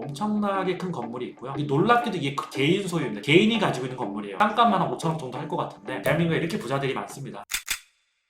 엄청나게 큰 건물이 있고요. 놀랍게도 이게 개인 소유입니다. 개인이 가지고 있는 건물이에요. 땅값만 한 5천억 정도 할 것 같은데 대한민국에 이렇게 부자들이 많습니다.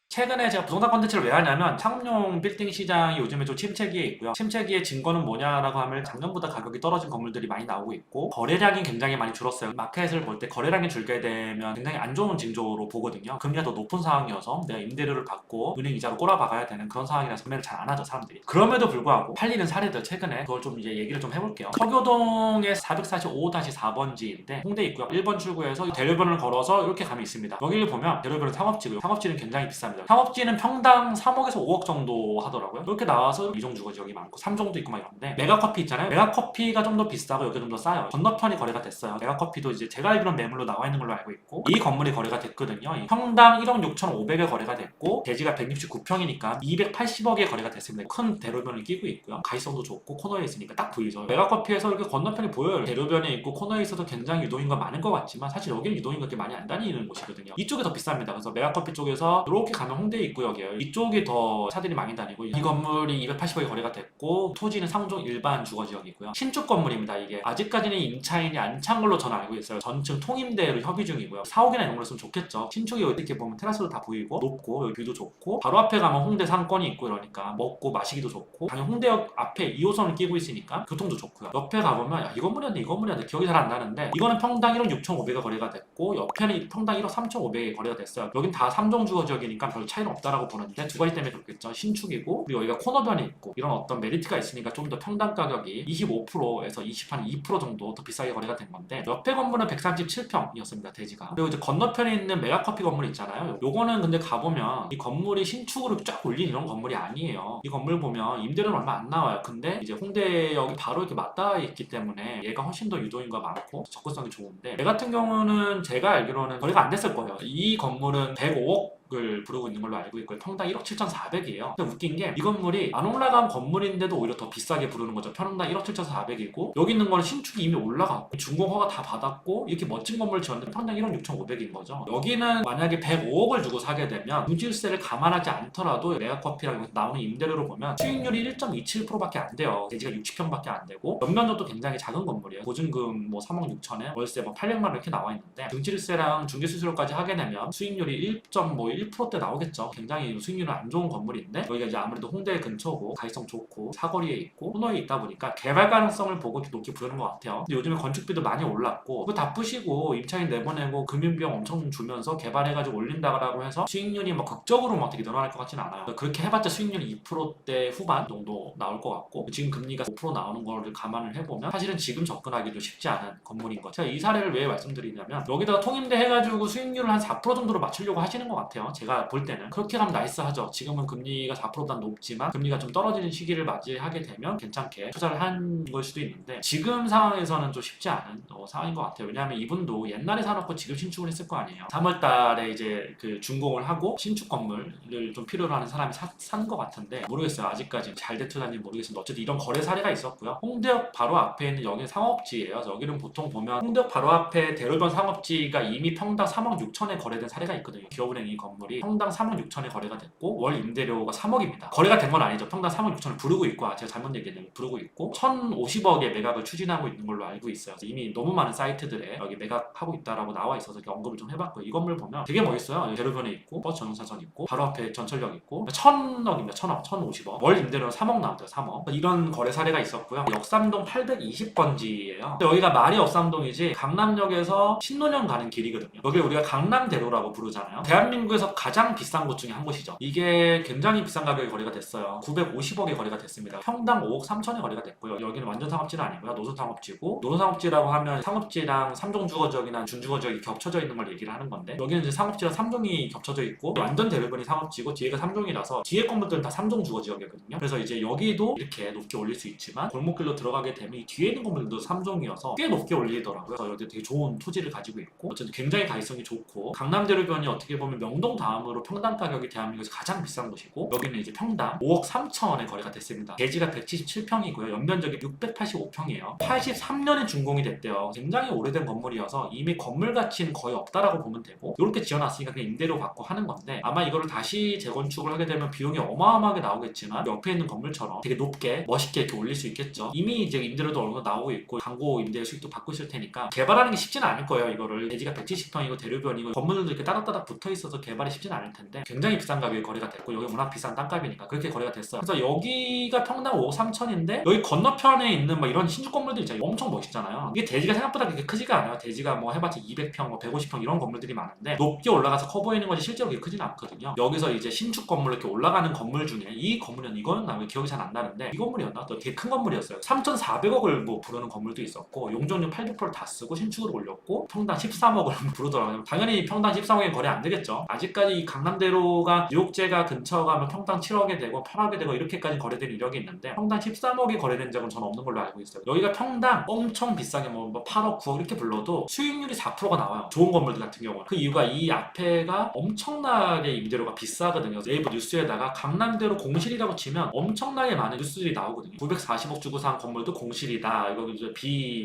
최근에 제가 부동산 콘텐츠를 왜 하냐면 상업용 빌딩 시장이 요즘에 좀 침체기에 있고요. 침체기의 증거는 뭐냐라고 하면 작년보다 가격이 떨어진 건물들이 많이 나오고 있고 거래량이 굉장히 많이 줄었어요. 마켓을 볼 때 거래량이 줄게 되면 굉장히 안 좋은 징조로 보거든요. 금리가 더 높은 상황이어서 내가 임대료를 받고 은행 이자로 꼬라박아야 되는 그런 상황이라서 구매를 잘 안 하죠, 사람들이. 그럼에도 불구하고 팔리는 사례들 최근에 그걸 좀 이제 얘기를 좀 해볼게요. 서교동의 445-4번지인데 홍대 있고요. 1번 출구에서 대로변을 걸어서 이렇게 가면 있습니다. 여기를 보면 대로변은 상업지고요. 상업지는 굉장히 비쌉니다. 상업지는 평당 3억에서 5억 정도 하더라고요. 이렇게 나와서 2종 주거지역이 많고 3종도 있고 막 이런데 메가커피 있잖아요. 메가커피가 좀 더 비싸고 여기가 좀 더 싸요. 건너편이 거래가 됐어요. 메가커피도 이제 제가 알기로는 매물로 나와 있는 걸로 알고 있고 이 건물이 거래가 됐거든요. 평당 1억 6,500에 거래가 됐고 대지가 169평이니까 280억에 거래가 됐습니다. 큰 대로변을 끼고 있고요. 가시성도 좋고 코너에 있으니까 딱 보이죠. 메가커피에서 이렇게 건너편이 보여요. 대로변에 있고 코너에 있어도 굉장히 유동인구가 많은 것 같지만 사실 여기는 유동인구가 그렇게 많이 안 다니는 곳이거든요. 이쪽이 더 비쌉니다. 그래서 메가커피 쪽에서 이렇게 가면 홍대 입구역이에요. 이쪽이 더 차들이 많이 다니고 이 건물이 280억에 거래가 됐고 토지는 상종 일반 주거지역이고요. 신축 건물입니다. 이게 아직까지는 임차인이 안 찬 걸로 저는 알고 있어요. 전층 통임대로 협의 중이고요. 4억이나 이런 걸 했으면 좋겠죠. 신축이 이렇게 보면 테라스도 다 보이고 높고 여기 뷰도 좋고 바로 앞에 가면 홍대 상권이 있고 이러니까 먹고 마시기도 좋고 당연히 홍대역 앞에 2호선을 끼고 있으니까 교통도 좋고요. 옆에 가보면 야, 이 건물이었는데 이 건물이었는데 기억이 잘 안 나는데 이거는 평당 1억 6,500에 거래가 됐고 옆에는 평당 1억 3,500에 거래가 됐어요. 여긴 다 3종 주거지역이니까 별 차이는 없다라고 보는데 두 가지 때문에 그렇겠죠. 신축이고 그리고 여기가 코너변에 있고 이런 어떤 메리트가 있으니까 좀 더 평당 가격이 25%에서 2% 정도 더 비싸게 거래가 된 건데 옆에 건물은 137평이었습니다. 대지가. 그리고 이제 건너편에 있는 메가커피 건물 있잖아요. 요거는 근데 가보면 이 건물이 신축으로 쫙 올린 이런 건물이 아니에요. 이 건물 보면 임대료는 얼마 안 나와요. 근데 이제 홍대역이 바로 이렇게 맞닿아 있기 때문에 얘가 훨씬 더 유도인구가 많고 접근성이 좋은데 얘 같은 경우는 제가 알기로는 거래가 안 됐을 거예요. 이 건물은 105억 을 부르고 있는 걸로 알고 있고요. 평당 1억 7,400이에요. 근데 웃긴 게 이 건물이 안 올라간 건물인데도 오히려 더 비싸게 부르는 거죠. 평당 1억 7,400이고 여기 있는 거는 신축이 이미 올라갔고 준공허가 다 받았고 이렇게 멋진 건물을 지었는데 평당 1억 6,500인 거죠. 여기는 만약에 105억을 주고 사게 되면 중지세를 감안하지 않더라도 메가커피라고 나오는 임대료로 보면 수익률이 1.27%밖에 안 돼요. 대지가 60평밖에 안 되고 연면적도 굉장히 작은 건물이에요. 보증금 뭐 3억 6천에 월세 뭐 800만 원 이렇게 나와 있는데 중지세랑 중개수수료까지 하게 되면 수익률이 1.1%대 나오겠죠. 굉장히 수익률은 안 좋은 건물인데 여기가 이제 아무래도 홍대 근처고 가시성 좋고 사거리에 있고 코너에 있다 보니까 개발 가능성을 보고 높게 부르는 것 같아요. 근데 요즘에 건축비도 많이 올랐고 그거 다 부시고 임차인 내보내고 금융비용 엄청 주면서 개발해가지고 올린다고 해서 수익률이 막 극적으로 막 되게 늘어날 것 같지는 않아요. 그렇게 해봤자 수익률이 2%대 후반 정도 나올 것 같고 지금 금리가 5% 나오는 거를 감안을 해보면 사실은 지금 접근하기도 쉽지 않은 건물인 거죠. 제가 이 사례를 왜 말씀드리냐면 여기다가 통임대 해가지고 수익률을 한 4% 정도로 맞추려고 하시는 것 같아요. 제가 볼 때는 그렇게 가면 나이스하죠. 지금은 금리가 4%보다 높지만 금리가 좀 떨어지는 시기를 맞이하게 되면 괜찮게 투자를 한 걸 수도 있는데 지금 상황에서는 좀 쉽지 않은 상황인 것 같아요. 왜냐하면 이분도 옛날에 사놓고 지금 신축을 했을 거 아니에요. 3월달에 이제 그 준공을 하고 신축 건물을 좀 필요로 하는 사람이 산 것 같은데 모르겠어요. 아직까지 잘 된 투자인지 모르겠습니다. 어쨌든 이런 거래 사례가 있었고요. 홍대역 바로 앞에 있는 여기는 상업지예요. 여기는 보통 보면 홍대역 바로 앞에 대로변 상업지가 이미 평당 3억 6천에 거래된 사례가 있거든요. 기업은행 이 건물이 평당 3억 6천에 거래가 됐고 월 임대료가 3억입니다. 거래가 된 건 아니죠. 평당 3억 6천을 부르고 있고 제가 잘못 얘기했네요. 부르고 있고 1,050억의 매각을 추진하고 있는 걸로 알고 있어요. 이미 너무 많은 사이트들에 여기 매각하고 있다라고 나와 있어서 이렇게 언급을 좀 해봤고요. 이 건물 보면 되게 멋있어요. 대로변에 있고 버스 전용사선 있고 바로 앞에 전철역 있고 1,000억입니다. 1,000억, 1,050억. 월 임대료는 3억 나왔대요. 3억. 이런 거래 사례가 있었고요. 역삼동 820번지예요. 여기가 말이 역삼동이지 강남역에서 신논현 가는 길이거든요. 여기 우리가 강남대로라고 부르잖아요. 대한민국에서 가장 비싼 곳 중에 한 곳이죠. 이게 굉장히 비싼 가격에 거래가 됐어요. 950억에 거래가 됐습니다. 평당 5억 3천에 거래가 됐고요. 여기는 완전 상업지는 아니고요. 노선상업지고 노선상업지라고 하면 상업지랑 3종 주거지역이나 준주거지역이 겹쳐져 있는 걸 얘기를 하는 건데 여기는 이제 상업지랑 3종이 겹쳐져 있고 완전 대부분이 상업지고 뒤에가 3종이라서 뒤에 건물들은 다 3종 주거지역이거든요. 그래서 이제 여기도 이렇게 높게 올릴 수 있지만 골목길로 들어가게 되면 이 뒤에 있는 건물들도 3종이어서 꽤 높게 올리더라고요. 그래서 여기 되게 좋은 토지를 가지고 있고 어쨌든 굉장히 가치성이 좋고 강남대로변이 어떻게 보면 명동 서울 다음으로 평당 가격이 대한민국에서 가장 비싼 곳이고 여기는 이제 평당 5억 3천원에 거래가 됐습니다. 대지가 177평이고요. 연면적이 685평이에요. 83년에 준공이 됐대요. 굉장히 오래된 건물이어서 이미 건물 가치는 거의 없다라고 보면 되고 이렇게 지어놨으니까 그냥 임대료 받고 하는 건데 아마 이거를 다시 재건축을 하게 되면 비용이 어마어마하게 나오겠지만 옆에 있는 건물처럼 되게 높게 멋있게 이렇게 올릴 수 있겠죠. 이미 이제 임대료도 어느 정도 나오고 있고 광고 임대 수익도 받고 있을 테니까 개발하는 게 쉽지는 않을 거예요. 이거를 대지가 170평이고 대류변이고 건물들도 이렇게 따닥따닥 붙어 있어서 개발이 쉽지는 않을 텐데 굉장히 비싼 가격에 거래가 됐고 여기 워낙 비싼 땅값이니까 그렇게 거래가 됐어요. 그래서 여기가 평당 5억 3천인데 여기 건너편에 있는 막 이런 신축 건물들 있잖아요. 엄청 멋있잖아요. 이게 대지가 생각보다 그렇게 크지가 않아요. 대지가 뭐 해봤자 200평, 뭐 150평 이런 건물들이 많은데 높게 올라가서 커 보이는 거지 실제로 그렇게 크지는 않거든요. 여기서 이제 신축 건물 이렇게 올라가는 건물 중에 이 건물은 이거는 나 왜 기억이 잘 안 나는데 이 건물이었나? 또 되게 큰 건물이었어요. 3,400억을 뭐 부르는 건물도 있었고 용적률 800%를 다 쓰고 신축으로 올렸고 평당 13억을 부르더라고요. 당연히 평당 13억엔 거래 안 되겠죠. 아직까지 이 강남대로가 뉴욕제가 근처 가면 평당 7억에 되고 8억에 되고 이렇게까지 거래된 이력이 있는데 평당 13억에 거래된 적은 저는 없는 걸로 알고 있어요. 여기가 평당 엄청 비싸게 뭐 8억, 9억 이렇게 불러도 수익률이 4%가 나와요. 좋은 건물들 같은 경우는. 그 이유가 이 앞에가 엄청나게 임대료가 비싸거든요. 네이버 뉴스에다가 강남대로 공실이라고 치면 엄청나게 많은 뉴스들이 나오거든요. 940억 주고 산 건물도 공실이다. 이거 이제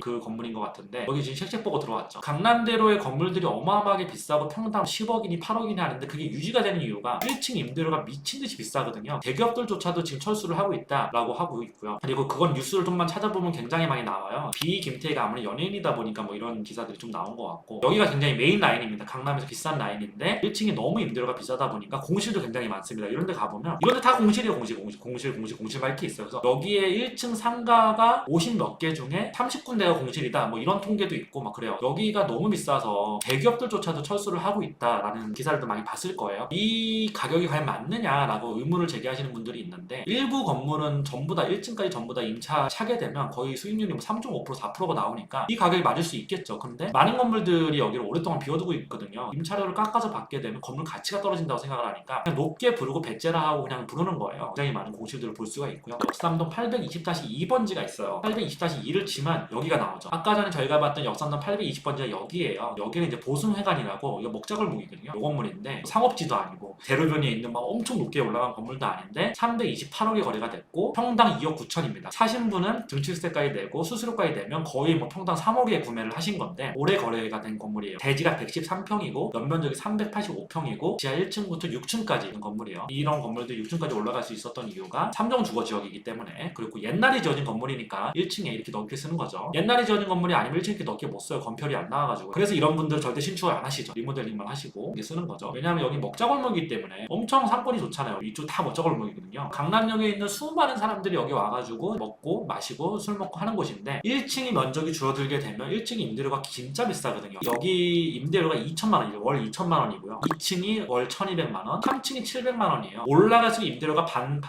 그 건물인 것 같은데 여기 지금 실책 보고 들어왔죠. 강남대로의 건물들이 어마어마하게 비싸고 평당 10억이니 8억이니 하는데 그게 유지가 되는 이유가 1층 임대료가 미친 듯이 비싸거든요. 대기업들조차도 지금 철수를 하고 있다라고 하고 있고요. 그리고 그건 뉴스를 좀만 찾아보면 굉장히 많이 나와요. 김태희가 아무리 연예인이다 보니까 뭐 이런 기사들이 좀 나온 것 같고 여기가 굉장히 메인 라인입니다. 강남에서 비싼 라인인데 1층이 너무 임대료가 비싸다 보니까 공실도 굉장히 많습니다. 이런 데 가보면 이런 데 다 공실이에요. 공실 막 이렇게 있어요. 그래서 여기에 1층 상가가 50 몇 개 중에 30군데가 공실이다 뭐 이런 통계도 있고 막 그래요. 여기가 너무 비싸서 대기업들조차도 철수를 하고 있다라는 기사들도 많이 봤을 거예요. 이 가격이 과연 맞느냐라고 의문을 제기하시는 분들이 있는데 일부 건물은 전부 다 1층까지 전부 다 임차 차게 되면 거의 수익률이 뭐 3.5% 4%가 나오니까 이 가격이 맞을 수 있겠죠. 근데 많은 건물들이 여기를 오랫동안 비워두고 있거든요. 임차료를 깎아서 받게 되면 건물 가치가 떨어진다고 생각을 하니까 그냥 높게 부르고 배째라 하고 그냥 부르는 거예요. 굉장히 많은 공실들을 볼 수가 있고요. 역삼동 820-2번지가 있어요. 820-2를 치면 여기가 나오죠. 아까 전에 저희가 봤던 역삼동 820번지가 여기예요. 여기는 이제 보승회관이라고 이거 먹자골목이거든요. 요 건물인데 상업지도 아니고 대로변에 있는 막 엄청 높게 올라간 건물도 아닌데 328억에 거래가 됐고 평당 2억 9천입니다. 사신 분은 등출세까지 내고 수수료까지 내면 거의 뭐 평당 3억에 구매를 하신 건데 올해 거래가 된 건물이에요. 대지가 113평이고 연면적이 385평이고 지하 1층부터 6층까지 있는 건물이에요. 이런 건물들이 6층까지 올라갈 수 있었던 이유가 3종 주거 지역이기 때문에 그리고 옛날에 지어진 건물이니까 1층에 이렇게 넓게 쓰는 거죠. 옛날에 지어진 건물이 아니면 1층 이렇게 넓게 못 써요. 건폐율이 안 나와가지고. 그래서 이런 분들 절대 신축을 안 하시죠. 리모델링만 하시고 이렇게 쓰는 거죠. 왜냐하면 여기 먹자골목이기 때문에 엄청 상권이 좋잖아요. 이쪽 다 먹자골목이거든요. 강남역에 있는 수많은 사람들이 여기 와가지고 먹고 마시고 술 먹고 하는 곳인데 1층이 면적이 줄어들게 되면 1층 임대료가 진짜 비싸거든요. 여기 임대료가 2천만 원이죠. 월 2천만 원이고요. 2층이 월 1,200만 원, 3층이 700만 원이에요. 올라갈수록 임대료가 반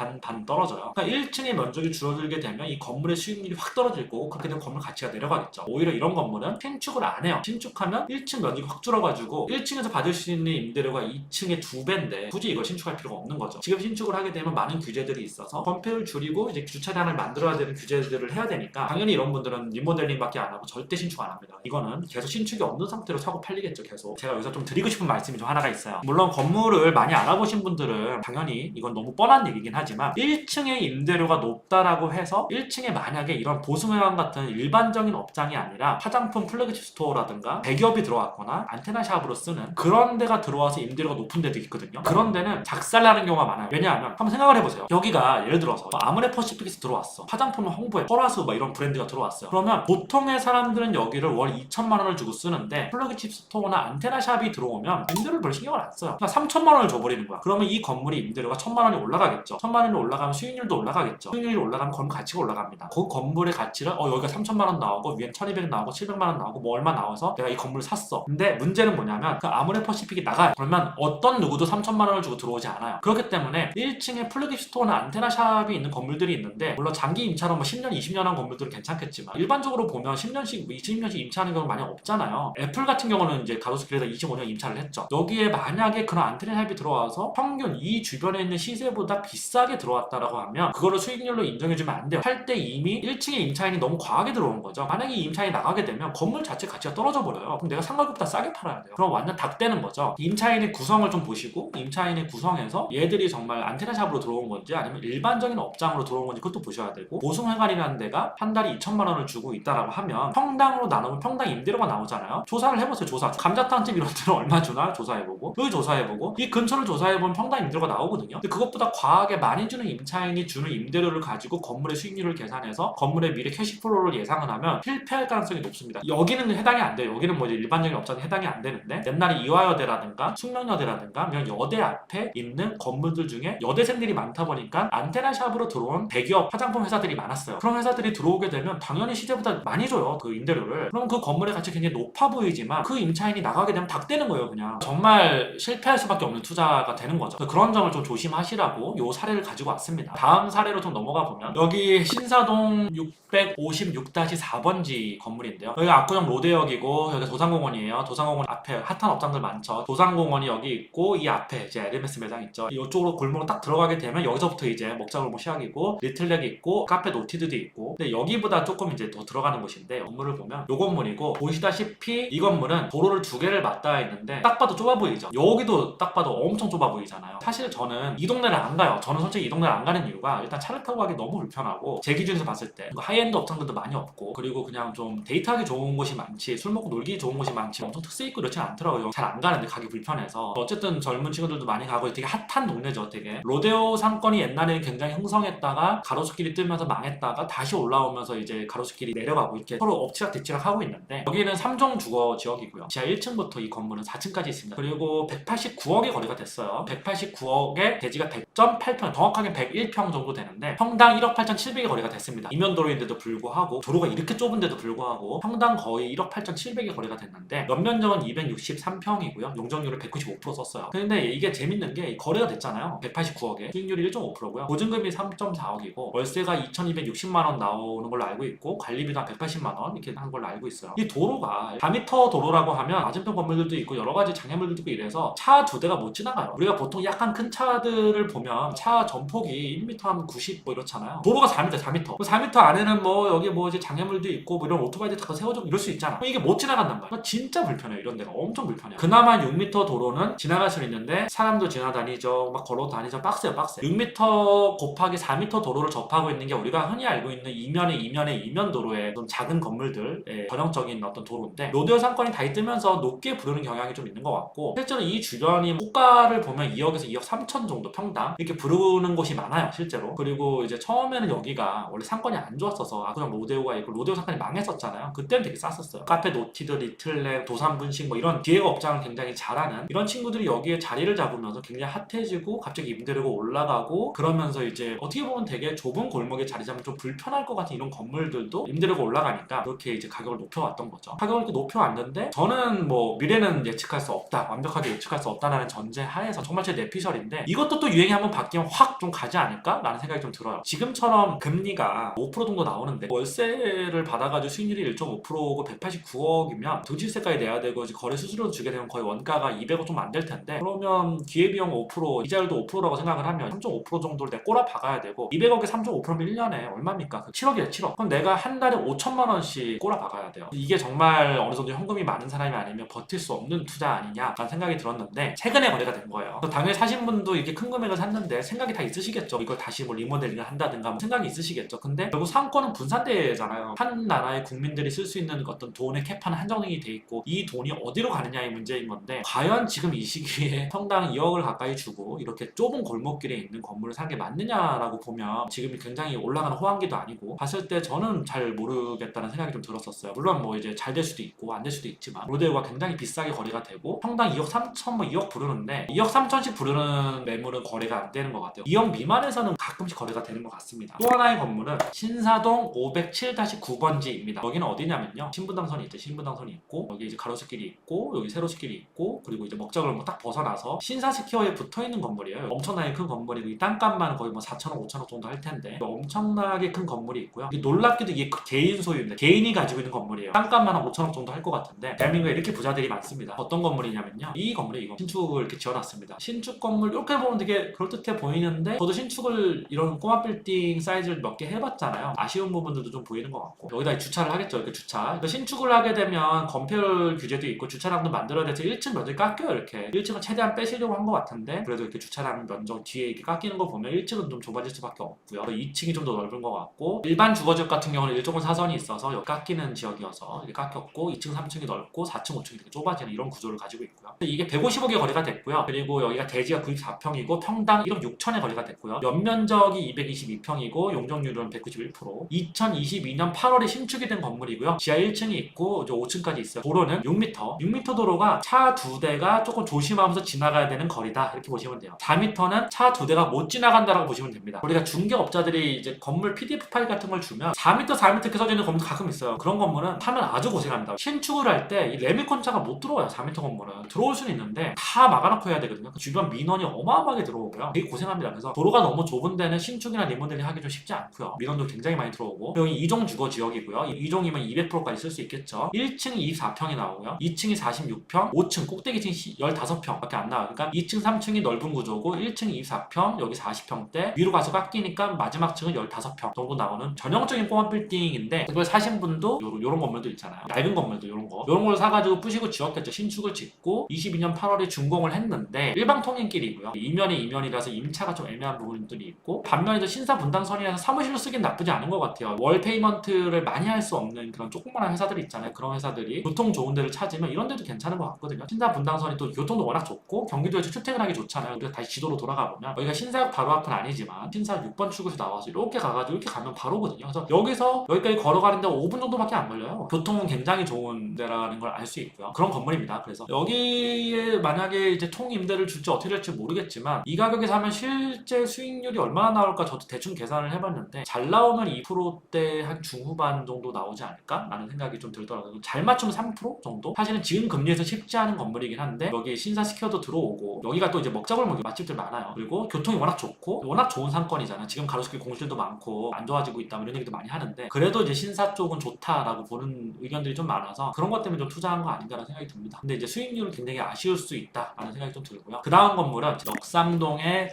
떨어져요. 그러니까 1층의 면적이 줄어들게 되면 이 건물의 수익률이 확 떨어질 거고 그렇게 되면 건물 가치가 내려가겠죠. 오히려 이런 건물은 신축을 안 해요. 신축하면 1층 면적이 확 줄어가지고 1층에서 받을 수 있는 임대료가 2층의 2배인데 굳이 이걸 신축할 필요가 없는 거죠. 지금 신축을 하게 되면 많은 규제들이 있어서 건폐율 줄이고 이제 주차장을 만들어야 되는 규제들을 해야 되니까 당연히 이런 분들은 리모델링밖에 안 하고 절대 신축 안 합니다. 이거는 계속 신축이 없는 상태로 사고 팔리겠죠. 계속. 제가 여기서 좀 드리고 싶은 말씀이 좀 하나가 있어요. 물론 건물을 많이 알아보신 분들은 당연히 이건 너무 뻔한 얘기긴 하지만 1층의 임대료가 높다라고 해서 1층에 만약에 이런 보승회관 같은 일반적인 업장이 아니라 화장품 플래그십 스토어라든가 대기업이 들어왔거나 안테나샵으로 쓰는 그런 데가 들어와서 임대료가 높은 데도 있거든요. 그런 데는 작살나는 경우가 많아요. 왜냐하면 한번 생각을 해보세요. 여기가 예를 들어서 아모레퍼시픽에서 들어왔어. 화장품을 홍보해. 펄화수 막 이런 브랜드가 들어왔어요. 그러면 보통의 사람들은 여기를 월 2천만 원을 주고 쓰는데 플래그십 스토어나 안테나샵이 들어오면 임대료를 별 신경을 안 써요. 그냥 3천만 원을 줘버리는 거야. 그러면 이 건물이 임대료가 1,000만 원이 올라가겠죠. 1,000만 원이 올라가면 수익률도 올라가겠죠. 수익률이 올라가면 건물 가치가 올라갑니다. 그 건물의 가치를 여기가 3천만 원 나오고 위엔 1,200 나오고 700만 원 나오고 뭐 얼마 나와서 내가 이 건물을 샀어. 근데 문제는 뭐냐면 그 아모레퍼시픽이 나가요. 그러면 어떤 누구도 3천만 원을 주고 들어오지 않아요. 그렇기 때문에 1층에 플래그십 스토어나 안테나샵이 있는 건물들이 있는데 물론 장기 임차로 뭐 10년, 20년 한 건물들은 괜찮겠지만 일반적으로 보면 10년씩, 20년씩 임차하는 경우는 많이 없잖아요. 애플 같은 경우는 이제 가로수길에서 25년 임차를 했죠. 여기에 만약에 그런 안테나샵이 들어와서 평균 이 주변에 있는 시세보다 비싸게 들어왔다라고 하면 그거를 수익률로 인정해주면 안 돼요. 할 때 이미 1층에 임차인이 너무 과하게 들어온 거죠. 만약에 이 임차인이 나가게 되면 건물 자체 가치가 떨어져 버려요. 그럼 내가 상가격보다 싸게 팔아야 돼요. 그럼 완전 닭되는 거죠. 임차인이 임차인의 구성을 좀 보시고 임차인의 구성에서 얘들이 정말 안테나샵으로 들어온 건지 아니면 일반적인 업장으로 들어온 건지 그것도 보셔야 되고, 보승회관이라는 데가 한 달에 2천만 원을 주고 있다라고 하면 평당으로 나누면 평당 임대료가 나오잖아요. 조사를 해보세요. 조사. 감자탕집 이런 데는 얼마 주나 조사해보고, 여기 조사해보고, 이 근처를 조사해보면 평당 임대료가 나오거든요. 근데 그것보다 과하게 많이 주는 임차인이 주는 임대료를 가지고 건물의 수익률을 계산해서 건물의 미래 캐시플로우를 예상을 하면 실패할 가능성이 높습니다. 여기는 해당이 안 돼요. 여기는 뭐 일반적인 업장에 해당이 안 되는데, 옛날에 이화여대라든가 숙명여대라든가 이런 여대 앞에 있는 건물들 중에 여대생들이 많다 보니까 안테나샵으로 들어온 대기업 화장품 회사들이 많았어요. 그런 회사들이 들어오게 되면 당연히 시세보다 많이 줘요, 그 임대료를. 그럼 그 건물의 가치 굉장히 높아 보이지만 그 임차인이 나가게 되면 닭되는 거예요. 그냥 정말 실패할 수밖에 없는 투자가 되는 거죠. 그런 점을 좀 조심하시라고 요 사례를 가지고 왔습니다. 다음 사례로 좀 넘어가 보면, 여기 신사동 656-4번지 건물인데요. 여기가 압구정 로데역이고 여기가 도산공원이에요. 도산공원 앞에 핫한 업장들 많죠. 도산공원이 여기 있고 이 앞에 이제 에르메스 매장 있죠. 이쪽으로 골목으로 딱 들어가게 되면 여기서부터 이제 먹자골목 시작이고 리틀렉이 있고 카페 노티드도 있고, 근데 여기보다 조금 이제 더 들어가는 곳인데, 건물을 보면 요 건물이고, 보시다시피 이 건물은 도로를 두 개를 맞닿아 있는데 딱 봐도 좁아 보이죠. 여기도 딱 봐도 엄청 좁아 보이잖아요. 사실 저는 이 동네를 안 가요. 저는 솔직히 이 동네를 안 가는 이유가 일단 차를 타고 가기 너무 불편하고, 제 기준에서 봤을 때 하이엔드 업장들도 많이 없고, 그리고 그냥 좀 데이트하기 좋은 곳이 많지 술 먹고 놀기 좋은 곳이 많지 엄청 특색 있고 그렇진 않더라고요. 잘 안 가는데 가기 불편해서. 어쨌든 젊은 친구들도 많이 가고 되게 핫한 동네죠. 되게 로데오 상권이 옛날에는 굉장히 흥성했다가 가로수길이 뜨면서 망했다가 다시 올라오면서 이제 가로수길이 내려가고 이렇게 서로 엎치락뒤치락 하고 있는데, 여기는 3종 주거 지역이고요. 지하 1층부터 이 건물은 4층까지 있습니다. 그리고 189억에 거래가 됐어요. 189억에 대지가 100.8평, 정확하게 101평 정도 되는데 평당 1억 8,700에 거래가 됐습니다. 이면도로인데도 불구하고, 도로가 이렇게 좁은데도 불구하고 평당 거의 1억 8,700에 거래가 됐는데, 연면적은 263평이고요. 용적률을 195% 썼어요. 근데 이게 재밌는 게 거래가 됐잖아요. 189억에 수익률이 1.5%고요. 보증금이 3.4억이고 월세가 2,260만 원 나오는 걸로 알고 있고, 관리비가 180만 원 이렇게 한 걸로 알고 있어요. 이 도로가 4m 도로라고 하면 맞은편 건물들도 있고 여러 가지 장애물들도 있고 이래서 차 두 대가 못 지나가요. 우리가 보통 약간 큰 차들을 보면 차 전폭이 1m 한 90 뭐 이렇잖아요. 도로가 4m, 4m. 그 4m 안에는 뭐 여기 뭐 이제 장애물도 있고 뭐 이런 오토바이들 다 세워져 이럴 수 있잖아. 이게 못 지나간단 말이야. 진짜 불편해요. 이런 데가 엄청 불편해요. 그나마 6m 도로는 지나갈 수 있는데 사람도 지나다니죠. 막 걸어 다니죠. 빡세요, 빡세. 6m 곱하기 4m 도로를 접하고 있는 게 우리가 흔히 알고 있는 이면 도로의 좀 작은 건물들의 전형적인 어떤 도로인데, 로데오 상권이 다이 뜨면서 높게 부르는 경향이 좀 있는 것 같고, 실제로 이 주변이 호가를 보면 2억에서 2억 3천 정도 평당 이렇게 부르는 곳이 많아요, 실제로. 그리고 이제 처음에는 여기가 원래 상권이 안 좋았어서 압구정 로데오가 있고 로데오 상권이 망했었잖아요. 그때는 되게 쌌었어요. 카페 노티드, 리틀렉, 도산분식 뭐 이런 기획 업장을 굉장히 잘하는 이런 친구들이 여기에 자리를 잡으면서 굉장히 핫해지고 갑자기 임대료가 올라가고, 그러면서 이제 어떻게 보면 되게 좁은 골목에 자리 잡으면 좀 불편할 것 같은 이런 건물들도 임대료가 올라가니까 그렇게 이제 가격을 높여왔던 거죠. 가격을 이렇게 높여왔는데, 저는 뭐 미래는 예측할 수 없다, 완벽하게 예측할 수 없다는 전제 하에서 정말 제 내피셜인데, 이것도 또 유행이 한번 바뀌면 확 좀 가지 않을까? 라는 생각이 좀 들어요. 지금처럼 금리가 5% 정도 나오는데 월세를 받아가지고 수익률이 1.5%고 189억이면 도지세까지 내야 되고 거래 수수료 주게 되면 거의 원가가 200억 좀 안 될 텐데, 그러면 기회비용 5%, 이자율도 5%라고 생각을 하면 3.5% 정도를 내가 꼬라 박아야 되고, 200억에 3.5%면 1년에 얼마입니까? 7억이에요, 7억. 그럼 내가 한 달에 5천만 원씩 꼬라 박아야 돼요. 이게 정말 어느 정도 현금이 많은 사람이 아니면 버틸 수 없는 투자 아니냐라는 생각이 들었는데, 최근에 거래가 된 거예요. 당연히 사신 분도 이렇게 큰 금액을 샀는데 생각이 다 있으시겠죠. 이걸 다시 뭐 리모델링을 한다든가 뭐 생각이 있으시겠죠. 근데 결국 상권은 분산되잖아요. 한 나라의 국민들이 쓸 수 있는 어떤 돈의 캐파는 한정이 돼 있고, 이 돈이 어디로 가느냐의 문제인 건데, 과연 지금 이 시기에 평당 2억을 가까이 주고 이렇게 좁은 골목길에 있는 건물을 사는 게 맞느냐라고 보면 지금이 굉장히 올라가는 호황기도 아니고, 봤을 때 저는 잘 모르겠다는 생각이 좀 들었었어요. 물론 뭐 이제 잘 될 수도 있고 안 될 수도 있지만, 로데오가 굉장히 비싸게 거래가 되고 평당 2억 3천 뭐 2억 부르는데, 2억 3천씩 부르는 매물은 거래가 안 되는 것 같아요. 2억 미만에서는 가끔씩 거래가 되는 것 같습니다. 또 하나의 건물은 신사동 507-9번지입니다. 여기는 어디냐면요, 신분당선이 있죠. 신분당선이 있고 여기 이제 가로수길이 있고 여기 세로수길이 있고, 그리고 이제 먹자골목 딱 벗어나서 신사스퀘어에 붙어있는 건물이에요. 엄청나게 큰 건물이고 이 땅값만 거의 뭐 4천억 5천억 정도 할 텐데 엄청나게 큰 건물이 있고요. 놀랍게도 이게 개인 소유입니다. 개인이 가지고 있는 건물이에요. 땅값만 한 5천억 정도 할 것 같은데, 대한민국에 이렇게 부자들이 많습니다. 어떤 건물이냐면요, 이 건물이 이거 신축을 이렇게 지어놨습니다. 신축 건물 이렇게 보면 되게 그럴듯해 보이는데, 저도 신축을 이런 꼬마 빌딩 사이즈를 몇 개 해봤잖아요. 아쉬운 부분들도 좀 보이는 것 같고, 여기다 주차를 하겠죠. 이렇게 주차. 그러니까 신축을 하게 되면 건폐율 규제도 있고 주차장도 만들어야 돼서 1층 면적이 깎여요. 이렇게 1층을 최대한 빼시려고 한 것 같은데 그래도 이렇게 주차장 면적 뒤에 이렇게 깎이는 거 보면 1층은 좀 좁아질 수밖에 없고요. 2층이 좀 더 넓은 것 같고 일반 주거지역 같은 경우는 일종은 사선이 있어서 여기 깎이는 지역이어서 이렇게 깎였고 2층, 3층이 넓고 4층, 5층이 이렇게 좁아지는 이런 구조를 가지고 있고요. 이게 150억에 거래가 됐고요. 그리고 여기가 대지가 94평이고 평당 1억 6천에 거래가 됐고요. 연면적이 222평이고 용적률은 191%. 2022년 8월에 신축이 된 건물이고요. 지하 1층이 있고 이제 5층까지 있어요. 도로는 6m. 6m 도로가 차 2대가 조금 조심하면서 지나가야 되는 거리다 이렇게 보시면 돼요. 4m는 차 2대가 못 지나간다라고 보시면 됩니다. 우리가 중개업자들이 이제 건물 PDF 파일 같은 걸 주면 4m, 4m 이렇게 써지는 건물 가끔 있어요. 그런 건물은 타면 아주 고생합니다. 신축을 할 때 이 레미콘차가 못 들어와요. 4m 건물은 들어올 수는 있는데 다 막아놓고 해야 되거든요. 그 주변 민원이 어마어마하게 들어오고요. 되게 고생합니다. 그래서 도로가 너무 좁은 데는 신축이나 리모델링 하기 좀 쉽지 않고요. 민원도 굉장히 많이 들어오고 여기 2종 주거 지역이고요. 2종이면 200%까지 쓸 수 있겠죠. 1층이 24평이 나오고요. 2층이 46평, 5층 꼭대기층이 15평밖에 안 나와요. 그러니까 2층, 3층이 넓은 구조고 1층이 24평, 여기 40평대 위로 가서 깎이니까 마지막 층은 15평 정도 나오는 전형적인 꼬마 빌딩인데 그걸 사신 분도 요런 건물도 있잖아요. 낡은 건물도 요런 걸 사가지고 부시고 지었겠죠. 신축을 짓고 22년 8월에 준공을 했는데 일방 통행길이고요. 이면이라서 임차가 좀 애매한 부분들이 있고 반면에 신사 분당선이라서 사무실로 쓰긴 나쁘지 않은 것 같아요. 월 페이먼트를 많이 할 수 없는 그런 조그만한 회사들이 있잖아요. 그런 회사들이 교통 좋은 데를 찾으면 이런 데도 괜찮은 것 같거든요. 신사 분당선이 또 교통도 워낙 좋고 경기도에서 출퇴근하기 좋잖아요. 우리가 다시 지도로 돌아가 보면 여기가 신사역 바로 앞은 아니지만 신사 6번 출구에서 나와서 이렇게 가가지고 이렇게 가면 바로거든요. 그래서 여기서 여기까지 걸어가는데 5분 정도밖에 안 걸려요. 교통은 굉장히 좋은 데라는 걸 알 수 있고요. 그런 건물입니다. 그래서 여기에 만약에 이제 통임대를 줄지 어떻게 될지 모르겠지만 이 가격에 사면 실제 수익률이 얼마나 나올까 저도 대충 계산을 해봤는데 잘 나오면 2%대 한 중후반 정도 나오지 않을까? 라는 생각이 좀 들더라고요. 잘 맞추면 3% 정도? 사실은 지금 금리에서 쉽지 않은 건물이긴 한데 여기 신사 스퀘어도 들어오고 여기가 또 이제 먹자골 맛집들 많아요. 그리고 교통이 워낙 좋고 워낙 좋은 상권이잖아. 지금 가로수길 공실도 많고 안 좋아지고 있다 이런 얘기도 많이 하는데 그래도 이제 신사 쪽은 좋다라고 보는 의견들이 좀 많아서 그런 것 때문에 좀 투자한 거 아닌가라는 생각이 듭니다. 근데 이제 수익률은 굉장히 아쉬울 수 있다라는 생각이 좀 들고요. 그 다음 건물은 역삼동의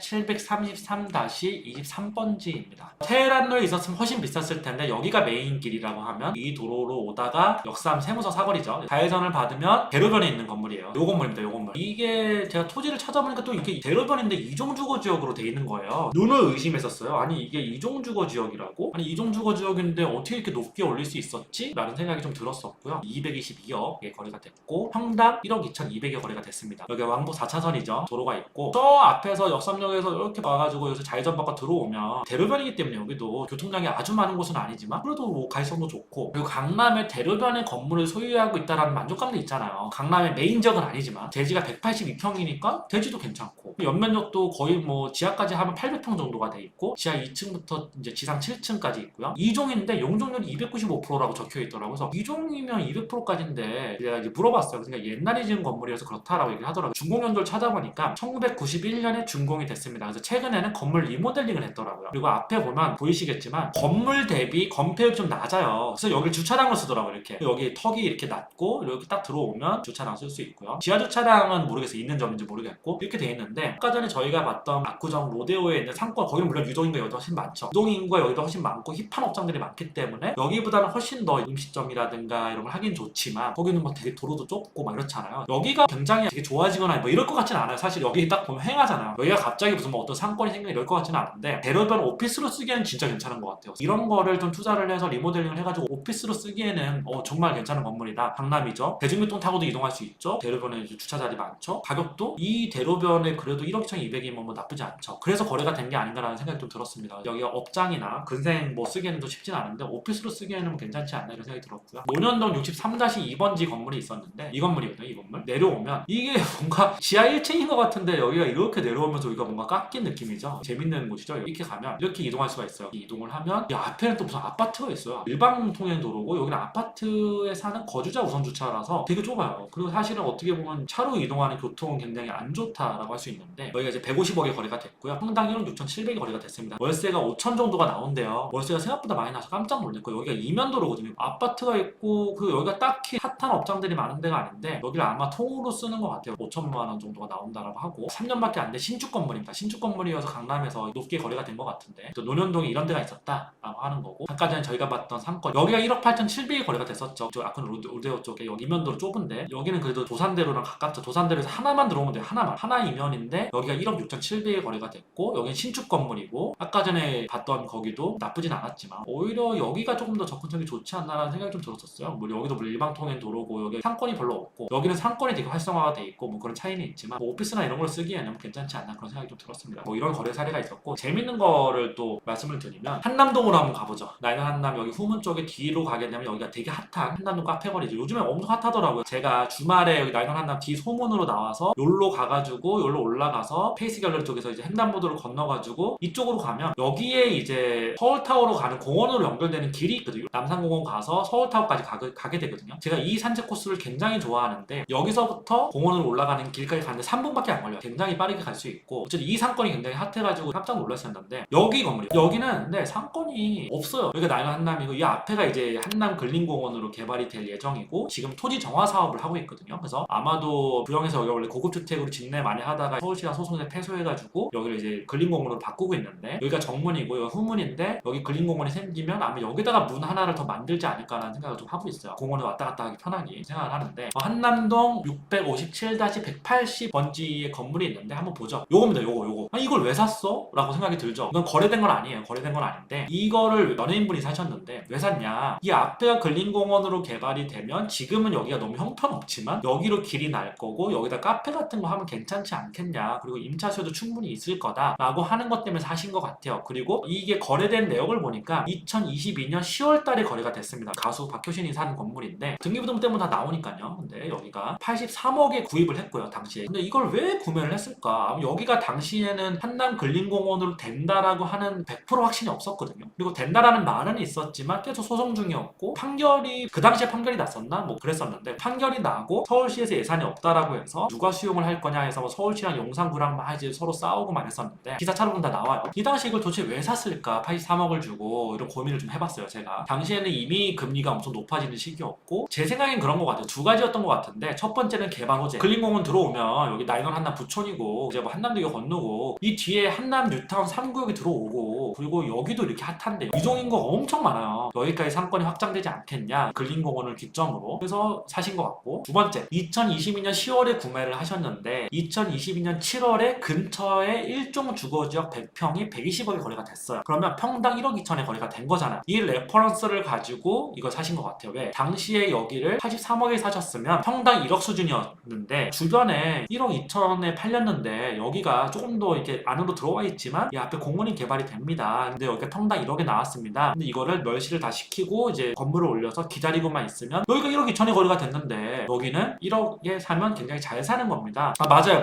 733-23번지입니다. 테헤란로에 있었으면 훨씬 비쌌을 텐데 여기가 메인 길이라고 하면 이 도로로 오다가 역삼 세무서 사거리죠. 좌회전을 받으면 대로변에 있는 건물이에요. 요 건물입니다. 요 건물. 이게 제가 토지를 찾아보니까 또 이게 대로변인데 이종주거 지역으로 돼 있는 거예요. 눈을 의심했었어요. 아니 이게 이종주거 지역이라고? 아니 이종주거 지역인데 어떻게 이렇게 높게 올릴 수 있었지? 라는 생각이 좀 들었었고요. 222억에 거래가 됐고 평당 1억 2,200에 거래가 됐습니다. 여기 왕복 4차선이죠. 도로가 있고 저 앞에서 역삼역에서 이렇게 와가지고 여기서 좌회전 바꿔 들어오면 대로변이기 때문에 여기도 교통량이 아주 많은 곳은 아니지만 그래도 뭐 가시성도 좋고 그리고 강남에 대로변의 건물을 소유하고 있다라는 만족감도 있잖아요. 강남의 메인 지역은 아니지만 대지가 182평이니까 대지도 괜찮고 연면적도 거의 뭐 지하까지 하면 800평 정도가 돼 있고 지하 2층부터 이제 지상 7층까지 있고요. 2종인데 용적률이 295%라고 적혀 있더라고요. 그래서 2종이면 200%까지인데 제가 이제 물어봤어요. 그러니까 옛날에 지은 건물이어서 그렇다라고 얘기를 하더라고요. 준공 연도를 찾아보니까 1991년에 준공이 됐습니다. 그래서 최근에는 건물 리모델링을 했더라고요. 그리고 앞에 보면 보이시겠지만 건물 대비 건폐율이 좀 낮아요. 그래서 여기 주차장을 쓰더라고요. 이렇게 여기 턱이 이렇게 낮고 이렇게 딱 들어오면 주차장 쓸 수 있고요. 지하 주차장은 모르겠어요. 있는 점인지 모르겠고 이렇게 돼 있는데 아까 전에 저희가 봤던 압구정 로데오에 있는 상권 거기는 물론 유동인구가 여기도 훨씬 많죠. 유동인구가 여기도 훨씬 많고 힙한 업장들이 많기 때문에 여기보다는 훨씬 더 음식점이라든가 이런 걸 하긴 좋지만 거기는 뭐 되게 도로도 좁고 막 이렇잖아요. 여기가 굉장히 되게 좋아지거나 뭐 이럴 것 같지는 않아요. 사실 여기 딱 보면 횡하잖아요. 여기가 갑자기 무슨 뭐 어떤 상권이 생기나 이럴 것 같지는 않은데 대로변 오피스로 쓰기에는 진짜 괜찮은 것 같아요. 이런 거를 좀 투자를 해서 리모델링을 해가지고 오피스로 쓰기에는 정말 괜찮은 건물이다. 강남이죠. 대중교통 타고도 이동할 수 있죠. 대로변에 주차 자리 많죠. 가격도 이 대로변에 그래도 1억 1,200이면 뭐 나쁘지 않죠. 그래서 거래가 된 게 아닌가라는 생각이 좀 들었습니다. 여기가 업장이나 근생 뭐 쓰기에는 좀 쉽진 않은데 오피스로 쓰기에는 괜찮지 않나 이런 생각이 들었고요. 논현동 63-2번지 건물이 있었는데 이 건물이거든요. 이 건물 내려오면 이게 뭔가 지하 1층인 것 같은데 여기가 이렇게 내려오면서 여기가 뭔가 깎인 느낌이죠. 재밌는 곳이죠. 이렇게 가면 이렇게 이동할 수가 있어요. 이동을 하면 이 앞에는 또 무슨 아파트가 있어요. 일방 통행 도로고 여기는 아파트에 사는 거주자 우선 주차라서 되게 좁아요. 그리고 사실은 어떻게 보면 차로 이동하는 교통은 굉장히 안 좋다라고 할 수 있는데 여기가 이제 150억에 거래가 됐고요. 평당 1억 6,700에 거래가 됐습니다. 월세가 5천 정도가 나온대요. 월세가 생각보다 많이 나서 깜짝 놀랐고 여기가 이면도로거든요. 아파트가 있고 그 여기가 딱히 핫한 업장들이 많은 데가 아닌데 여기를 아마 통으로 쓰는 것 같아요. 5천만 원 정도가 나온다라고 하고 3년밖에 안 된 신축 건물입니다. 신축 건물이어서 강남에서 높게 거래가 된 것 같은데 또 논현동에 이런 데가 있었다라고 하는 거고 아까 전에 저희가 봤던 상권 여기가 1억 8,700에 거래가 됐었죠. 저 아까 로데오 쪽에 여기 이면도로 좁은데 여기는 그래도 도산대로랑 가깝 아파트 도산대로에서 하나만 들어오면 돼요. 하나 이면인데 여기가 1억 6,700에 거래가 됐고 여기는 신축 건물이고 아까 전에 봤던 거기도 나쁘진 않았지만 오히려 여기가 조금 더 접근성이 좋지 않나라는 생각이 좀 들었었어요. 뭐 여기도 뭐 일방통행 도로고 여기 상권이 별로 없고 여기는 상권이 되게 활성화가 돼 있고 뭐 그런 차이는 있지만 뭐 오피스나 이런 걸 쓰기에는 괜찮지 않나 그런 생각이 좀 들었습니다. 뭐 이런 거래 사례가 있었고 재밌는 거를 또 말씀을 드리면 한남동으로 한번 가보죠. 나이는 한남 여기 후문 쪽에 뒤로 가게 되면 여기가 되게 핫한 한남동 카페거리죠. 요즘에 엄청 핫하더라고요. 제가 주말에 여기 나이는 한남 뒤 소문으로 나와서 여기로 가가지고 여기로 올라가서 페이스 갤러리 쪽에서 이제 횡단보도를 건너가지고 이쪽으로 가면 여기에 이제 서울타워로 가는 공원으로 연결되는 길이 있거든요. 남산공원 가서 서울타워까지 가게 되거든요. 제가 이 산책 코스를 굉장히 좋아하는데 여기서부터 공원으로 올라가는 길까지 가는데 3분밖에 안 걸려요. 굉장히 빠르게 갈 수 있고 어쨌든 이 상권이 굉장히 핫해가지고 깜짝 놀랐었는데 여기 건물이에요. 여기는 근데 상권이 없어요. 여기가 나이는 한남이고 이 앞에가 이제 한남 근린공원으로 개발이 될 예정이고 지금 토지 정화 사업을 하고 있거든요. 그래서 아마도 부영에서 여기 원래 고급주택으로 진내 많이 하다가 서울시랑 소송에 패소해가지고 여기를 이제 근린공원으로 바꾸고 있는데 여기가 정문이고 여기가 후문인데 여기 근린공원이 생기면 아마 여기다가 문 하나를 더 만들지 않을까라는 생각을 좀 하고 있어요. 공원을 왔다 갔다 하기 편하게 생각을 하는데 한남동 657-180번지의 건물이 있는데 한번 보죠. 요겁니다. 요거. 이걸 왜 샀어? 라고 생각이 들죠. 이건 거래된 건 아니에요. 거래된 건 아닌데 이거를 연예인분이 사셨는데 왜 샀냐? 이 앞에가 근린공원으로 개발이 되면 지금은 여기가 너무 형편없지만 여기로 길이 날 거고 여기다 카페 같은 거 하면 괜찮지 않겠냐? 그리고 임차 수요도 충분히 있을 거다 라고 하는 것 때문에 사신 것 같아요. 그리고 이게 거래된 내역을 보니까 2022년 10월 달에 거래가 됐습니다. 가수 박효신이 사는 건물인데 등기부등 때문에 다 나오니까요. 근데 여기가 83억에 구입을 했고요. 당시에. 근데 이걸 왜 구매를 했을까? 여기가 당시에는 한남 근린공원으로 된다라고 하는 100% 확신이 없었거든요. 그리고 된다라는 말은 있었지만 계속 소송 중이었고 판결이 그 당시에 판결이 났었나? 뭐 그랬었는데 판결이 나고 서울시에서 예산이 없다라고 해서 누가 수용을 할 거냐 해서 뭐 서울시랑 용산구랑 막 이제 서로 싸우고만 했었는데 기사 찾아보면 다 나와요. 이 당시 이걸 도대체 왜 샀을까? 83억을 주고 이런 고민을 좀 해봤어요. 제가 당시에는 이미 금리가 엄청 높아지는 시기였고 제 생각엔 그런 것 같아요. 두 가지였던 것 같은데 첫 번째는 개발 호재. 근린공원 들어오면 여기 나인원 한남 부촌이고 이제 뭐 한남대교 건너고 이 뒤에 한남 뉴타운 3구역이 들어오고 그리고 여기도 이렇게 핫한데 이동인구가 엄청 많아요. 여기까지 상권이 확장되지 않겠냐? 근린공원을 기점으로. 그래서 사신 것 같고 두 번째 2022년 10월에 구매를 하셨는데 2022년 7월에 근처에 일종 주거지역 100평이 120억에 거래가 됐어요. 그러면 평당 1억 2천에 거래가 된 거잖아요. 이 레퍼런스를 가지고 이거 사신 것 같아요. 왜? 당시에 여기를 83억에 사셨으면 평당 1억 수준이었는데 주변에 1억 2천에 팔렸는데 여기가 조금 더 이렇게 안으로 들어와 있지만 이 앞에 공원이 개발이 됩니다. 근데 여기가 평당 1억에 나왔습니다. 근데 이거를 멸시를 다 시키고 이제 건물을 올려서 기다리고만 있으면 여기가 1억 2천에 거래가 됐는데 여기는 1억에 사면 굉장히 잘 사는 겁니다. 맞아요.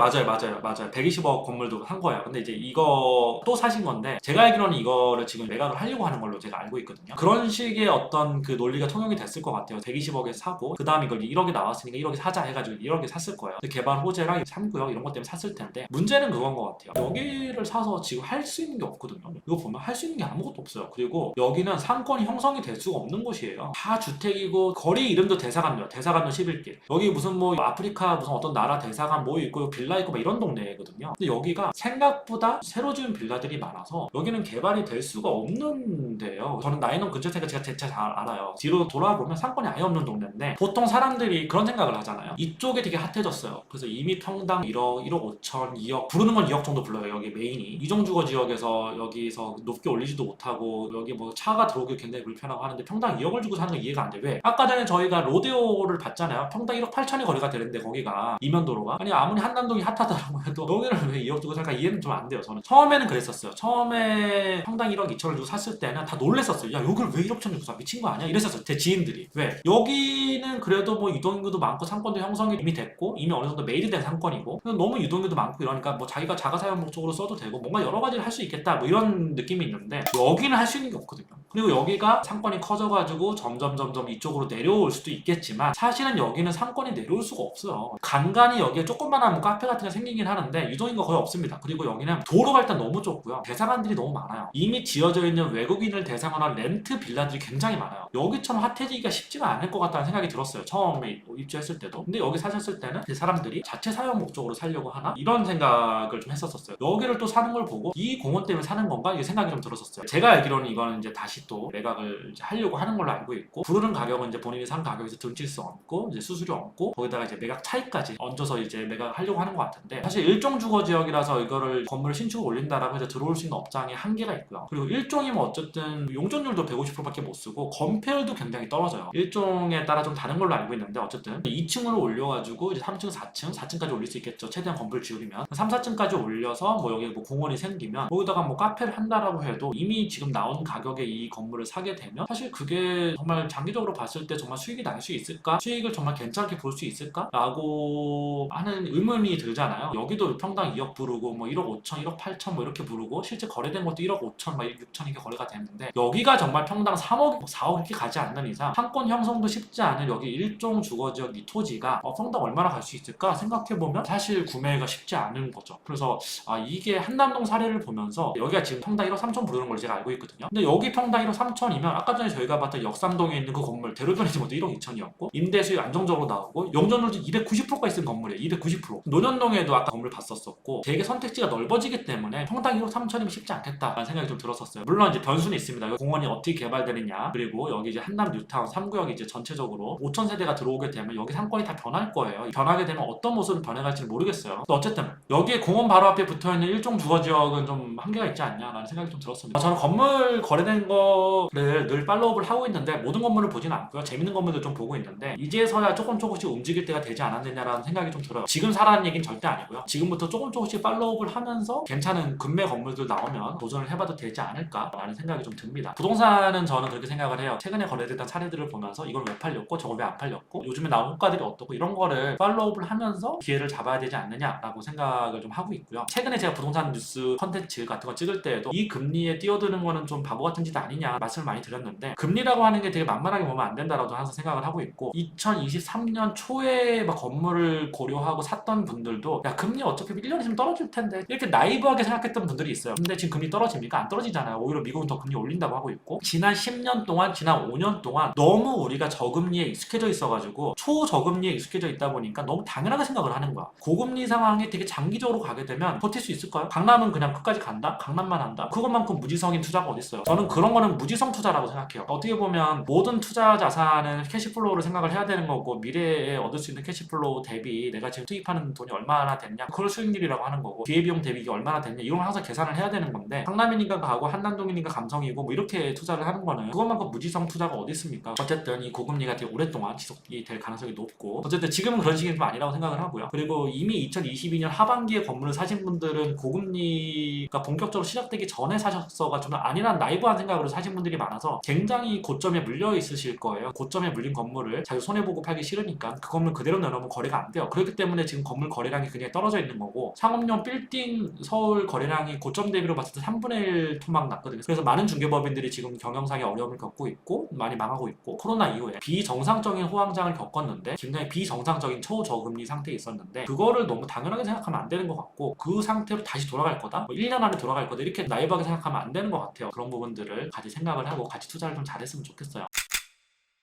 120억 건물도 산 거예요. 근데 이제 이거 또 사신 건데 제가 알기로는 이거를 지금 매각을 하려고 하는 걸로 제가 알고 있거든요. 그런 식의 어떤 그 논리가 통용이 됐을 것 같아요. 120억에 사고 그 다음 이걸 1억에 나왔으니까 1억에 사자 해가지고 1억에 샀을 거예요. 개발 호재랑 3구역 이런 것 때문에 샀을 텐데 문제는 그건 것 같아요. 여기를 사서 지금 할 수 있는 게 없거든요. 이거 보면 할 수 있는 게 아무것도 없어요. 그리고 여기는 상권이 형성이 될 수가 없는 곳이에요. 다 주택이고 거리 이름도 대사관이요. 대사관도 11길. 여기 무슨 뭐 아프리카 무슨 어떤 나라 대사관 뭐 있고 빌라 있고 막 이런 동네거든요. 근데 여기가 생각보다 새로 지은 빌라들이 많아서 여기는 개발이 될 수가 없는데요. 저는 나인원 근처 생각 제가 대체 잘 알아요. 뒤로 돌아보면 상권이 아예 없는 동네인데 보통 사람들이 그런 생각을 하잖아요. 이쪽에 되게 핫해졌어요. 그래서 이미 평당 1억, 1억 5천, 2억 부르는 건 2억 정도 불러요. 여기 메인이 이종주거 지역에서 여기서 높게 올리지도 못하고 여기 뭐 차가 들어오기 굉장히 불편하고 하는데 평당 2억을 주고 사는 건 이해가 안 돼. 왜? 아까 전에 저희가 로데오를 봤잖아요. 평당 1억 8천이 거래가 되는데 거기가 이면도로가 아니 아무리 한남동이 핫하다라고 해도 여기를 왜 2억 주고 살까 이해는 좀 안 돼요. 저는 처음에는 그랬었어요. 처음에 평당 1억 2천을 주고 샀을 때는 다 놀랬었어요. 야 여기를 왜 1억 천 주고 사? 미친 거 아니야? 이랬었어요. 제 지인들이. 왜? 여기는 그래도 뭐 유동인구도 많고 상권도 형성이 이미 됐고 이미 어느 정도 메이드 된 상권이고 너무 유동인구도 많고 이러니까 뭐 자기가 자가사용 목적으로 써도 되고 뭔가 여러 가지를 할 수 있겠다 뭐 이런 느낌이 있는데 여기는 할 수 있는 게 없거든요. 그리고 여기가 상권이 커져가지고 점점 이쪽으로 내려올 수도 있겠지만 사실은 여기는 상권이 내려올 수가 없어요. 간간히 여기에 조그만한 뭐 카페 같은 게 생기긴 하는데 유동인구가 거의 없습니다. 그리고 여기는 도로가 일단 너무 좁고요. 대사관들이 너무 많아요. 이미 지어져 있는 외국인을 대상으로 한 렌트 빌라들이 굉장히 많아요. 여기처럼 핫해지기가 쉽지가 않을 것 같다는 생각이 들었어요. 처음에 입주했을 때도. 근데 여기 사셨을 때는 사람들이 자체 사용 목적으로 살려고 하나? 이런 생각을 좀 했었어요. 여기를 또 사는 걸 보고 이 공원 때문에 사는 건가? 이 생각이 좀 들었었어요. 제가 알기로는 이거는 이제 다시 아직도 매각을 이제 하려고 하는 걸로 알고 있고, 부르는 가격은 이제 본인이 산 가격에서 등치수 얹고 이제 수수료 얹고 거기다가 이제 매각 차익까지 얹어서 이제 매각하려고 하는 것 같은데, 사실 일종 주거 지역이라서 이거를 건물 신축을 올린다라고 해서 들어올 수 있는 업장이 한계가 있고요. 그리고 일종이면 어쨌든 용적률도 150%밖에 못 쓰고 건폐율도 굉장히 떨어져요. 일종에 따라 좀 다른 걸로 알고 있는데, 어쨌든 2층으로 올려가지고 이제 3층, 4층까지 올릴 수 있겠죠. 최대한 건물 지으면 3, 4층까지 올려서 뭐 여기 뭐 공원이 생기면 거기다가 뭐 카페를 한다라고 해도 이미 지금 나온 가격에 이 건물을 사게 되면 사실 그게 정말 장기적으로 봤을 때 정말 수익이 날 수 있을까? 수익을 정말 괜찮게 볼 수 있을까? 라고 하는 의문이 들잖아요. 여기도 평당 2억 부르고 뭐 1억 5천, 1억 8천 뭐 이렇게 부르고 실제 거래된 것도 1억 5천, 막 1억 6천 이게 거래가 됐는데, 여기가 정말 평당 3억, 4억 이렇게 가지 않는 이상 상권 형성도 쉽지 않은 여기 일종 주거지역 이 토지가 평당 얼마나 갈 수 있을까 생각해보면 사실 구매가 쉽지 않은 거죠. 그래서 이게 한남동 사례를 보면서 여기가 지금 평당 1억 3천 부르는 걸 제가 알고 있거든요. 근데 여기 평당 1억 3천이면 아까 전에 저희가 봤던 역삼동에 있는 그 건물 대로변이지 못해 1억 2천이었고 임대 수익 안정적으로 나오고 용적률도 290%가 있는 건물이에요. 290%. 노년동에도 아까 건물 봤었었고 되게 선택지가 넓어지기 때문에 평당 1억 3천이면 쉽지 않겠다라는 생각이 좀 들었었어요. 물론 이제 변수는 있습니다. 여기 공원이 어떻게 개발되느냐, 그리고 여기 이제 한남 뉴타운 3구역이 이제 전체적으로 5천 세대가 들어오게 되면 여기 상권이 다 변할 거예요. 변하게 되면 어떤 모습으로 변해갈지 모르겠어요. 어쨌든 여기에 공원 바로 앞에 붙어있는 일종 주거지역은 좀 한계가 있지 않냐라는 생각이 좀 들었습니다. 저는 건물 거래된 거를 늘 팔로우업을 하고 있는데 모든 건물을 보지는 않고요. 재밌는 건물도 좀 보고 있는데 이제서야 조금씩 움직일 때가 되지 않았느냐라는 생각이 좀 들어요. 지금 사라는 얘기는 절대 아니고요. 지금부터 조금씩 팔로우업을 하면서 괜찮은 금매 건물들 나오면 도전을 해봐도 되지 않을까라는 생각이 좀 듭니다. 부동산은 저는 그렇게 생각을 해요. 최근에 거래됐던 사례들을 보면서 이걸 왜 팔렸고 저걸 왜 안 팔렸고 요즘에 나온 호가들이 어떻고 이런 거를 팔로우업을 하면서 기회를 잡아야 되지 않느냐라고 생각을 좀 하고 있고요. 최근에 제가 부동산 뉴스 컨텐츠 같은 거 찍을 때에도 이 금리에 뛰어드는 거는 좀 바보 같은 짓 아니냐 말씀을 많이 드렸는데, 금리라고 하는 게 되게 만만하게 보면 안 된다라고 항상 생각을 하고 있고, 2023년 초에 막 건물을 고려하고 샀던 분들도 야 금리 어차피 1년 있으면 떨어질 텐데 이렇게 나이브하게 생각했던 분들이 있어요. 근데 지금 금리 떨어집니까? 안 떨어지잖아요. 오히려 미국은 더 금리 올린다고 하고 있고, 지난 10년 동안 지난 5년 동안 너무 우리가 저금리에 익숙해져 있어가지고 초저금리에 익숙해져 있다 보니까 너무 당연하게 생각을 하는 거야. 고금리 상황이 되게 장기적으로 가게 되면 버틸 수 있을까요? 강남은 그냥 끝까지 간다? 강남만 한다? 그것만큼 무지성인 투자가 어딨어요. 저는 그런 거는 무지성 투자라고 생각해요. 어떻게 보면 모든 투자 자산은 캐시플로우를 생각을 해야 되는 거고, 미래에 얻을 수 있는 캐시플로우 대비 내가 지금 투입하는 돈이 얼마나 됐냐, 그걸 수익률이라고 하는 거고, 기회비용 대비 이게 얼마나 됐냐 이런 걸 항상 계산을 해야 되는 건데, 강남이니까 가고 한남동이니까 감성이고 뭐 이렇게 투자를 하는 거는 그것만큼 무지성 투자가 어디 있습니까? 어쨌든 이 고금리가 되게 오랫동안 지속이 될 가능성이 높고, 어쨌든 지금은 그런 시기는 좀 아니라고 생각을 하고요. 그리고 이미 2022년 하반기에 건물을 사신 분들은 고금리가 본격적으로 시작되기 전에 사셨어가지고 아니란 나이브한 생각으로 사신 분들이 많아서 굉장히 고점에 물려 있으실 거예요. 고점에 물린 건물을 자기 손해보고 팔기 싫으니까 그 건물 그대로 내놓으면 거래가 안 돼요. 그렇기 때문에 지금 건물 거래량이 굉장히 떨어져 있는 거고, 상업용 빌딩 서울 거래량이 고점 대비로 봤을 때 3분의 1 토막 났거든요. 그래서 많은 중개법인들이 지금 경영상의 어려움을 겪고 있고 많이 망하고 있고, 코로나 이후에 비정상적인 호황장을 겪었는데 굉장히 비정상적인 초저금리 상태에 있었는데 그거를 너무 당연하게 생각하면 안 되는 것 같고, 그 상태로 다시 돌아갈 거다? 뭐 1년 안에 돌아갈 거다? 이렇게 나이브하게 생각하면 안 되는 것 같아요. 그런 부분들을 같이 생각을 하고 같이 투자를 좀 잘했으면 좋겠어요.